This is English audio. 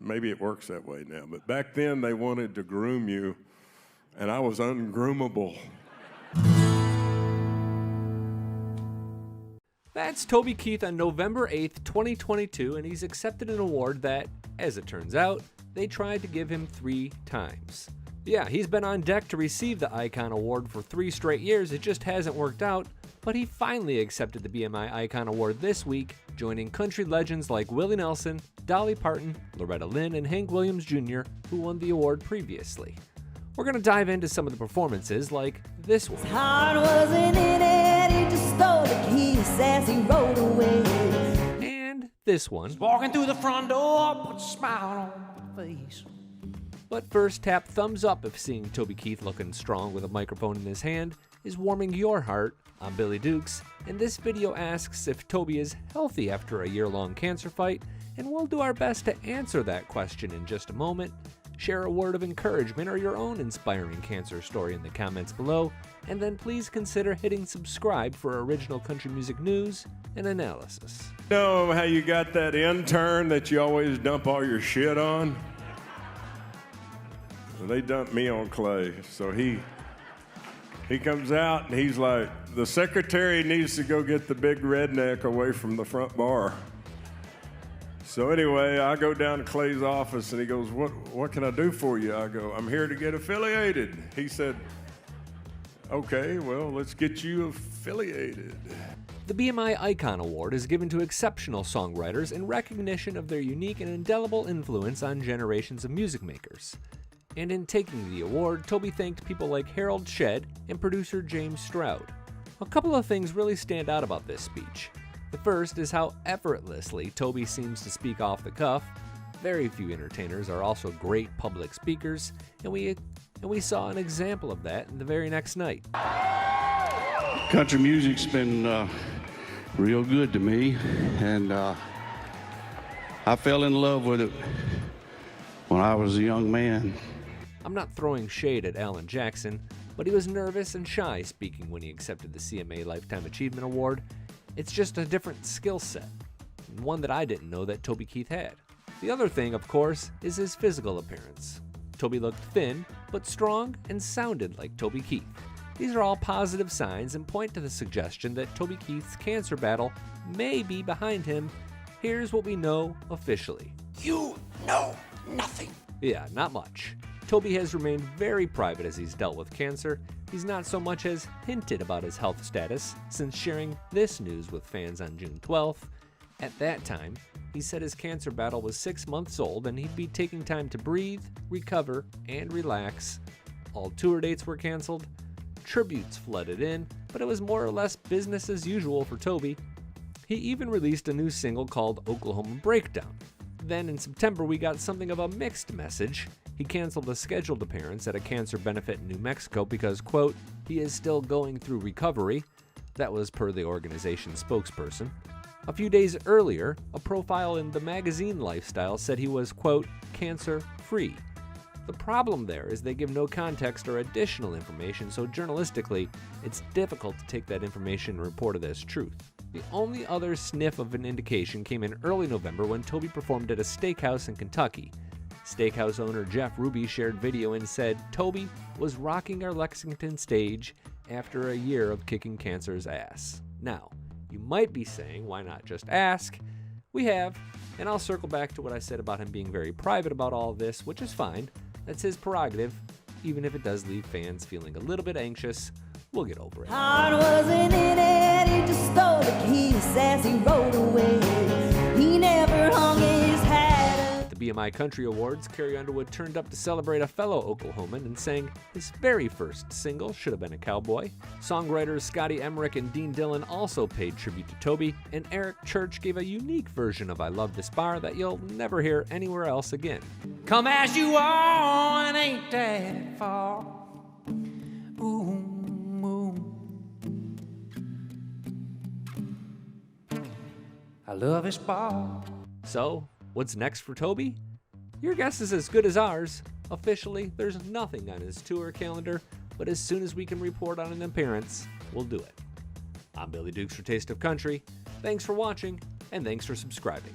maybe it works that way now, but back then they wanted to groom you, and I was ungroomable. That's Toby Keith on November 8th, 2022, and he's accepted an award that, as it turns out, they tried to give him 3 times. Yeah, he's been on deck to receive the Icon Award for 3 straight years, it just hasn't worked out, but he finally accepted the BMI Icon Award this week, joining country legends like Willie Nelson, Dolly Parton, Loretta Lynn, and Hank Williams Jr., who won the award previously. We're going to dive into some of the performances, like this one. His heart wasn't in it, he just stole the keys as he rode away. And this one. Walking through the front door, put a smile on my face. But first, tap thumbs up if seeing Toby Keith looking strong with a microphone in his hand is warming your heart. I'm Billy Dukes, and this video asks if Toby is healthy after a year-long cancer fight, and we'll do our best to answer that question in just a moment. Share a word of encouragement or your own inspiring cancer story in the comments below, and then please consider hitting subscribe for original country music news and analysis. Know how you got that intern that you always dump all your shit on? Well, they dumped me on Clay, so he comes out and he's like, the secretary needs to go get the big redneck away from the front bar. So anyway, I go down to Clay's office and he goes, what can I do for you? I go, I'm here to get affiliated. He said, okay, well, let's get you affiliated. The BMI Icon Award is given to exceptional songwriters in recognition of their unique and indelible influence on generations of music makers. And in taking the award, Toby thanked people like Harold Shedd and producer James Stroud. A couple of things really stand out about this speech. The first is how effortlessly Toby seems to speak off the cuff. Very few entertainers are also great public speakers, and we saw an example of that in the very next night. Country music's been real good to me, and I fell in love with it when I was a young man. I'm not throwing shade at Alan Jackson, but he was nervous and shy speaking when he accepted the CMA Lifetime Achievement Award. It's just a different skill set, one that I didn't know that Toby Keith had. The other thing, of course, is his physical appearance. Toby looked thin, but strong and sounded like Toby Keith. These are all positive signs and point to the suggestion that Toby Keith's cancer battle may be behind him. Here's what we know officially. You know nothing. Yeah, not much. Toby has remained very private as he's dealt with cancer. He's not so much as hinted about his health status since sharing this news with fans on June 12th. At that time, he said his cancer battle was 6 months old and he'd be taking time to breathe, recover, and relax. All tour dates were canceled. Tributes flooded in, but it was more or less business as usual for Toby. He even released a new single called Oklahoma Breakdown. Then in September, we got something of a mixed message. He canceled a scheduled appearance at a cancer benefit in New Mexico because, quote, he is still going through recovery. That was per the organization's spokesperson. A few days earlier, a profile in the magazine Lifestyle said he was, quote, cancer-free. The problem there is they give no context or additional information, so journalistically, it's difficult to take that information and report it as truth. The only other sniff of an indication came in early November when Toby performed at a steakhouse in Kentucky. Steakhouse owner Jeff Ruby shared video and said Toby was rocking our Lexington stage after a year of kicking cancer's ass. Now, you might be saying, why not just ask? We have, and I'll circle back to what I said about him being very private about all of this, which is fine. That's his prerogative, even if it does leave fans feeling a little bit anxious. We'll get over it. Heart wasn't in it, he just stole the keys as he rode away. He never hung his hat. The BMI Country Awards, Carrie Underwood turned up to celebrate a fellow Oklahoman and sang his very first single, Should Have Been a Cowboy. Songwriters Scotty Emmerich and Dean Dillon also paid tribute to Toby, and Eric Church gave a unique version of I Love This Bar that you'll never hear anywhere else again. Come as you are and ain't that far. Ooh, ooh. I love this bar. So, what's next for Toby? Your guess is as good as ours. Officially, there's nothing on his tour calendar, but as soon as we can report on an appearance, we'll do it. I'm Billy Dukes for Taste of Country. Thanks for watching, and thanks for subscribing.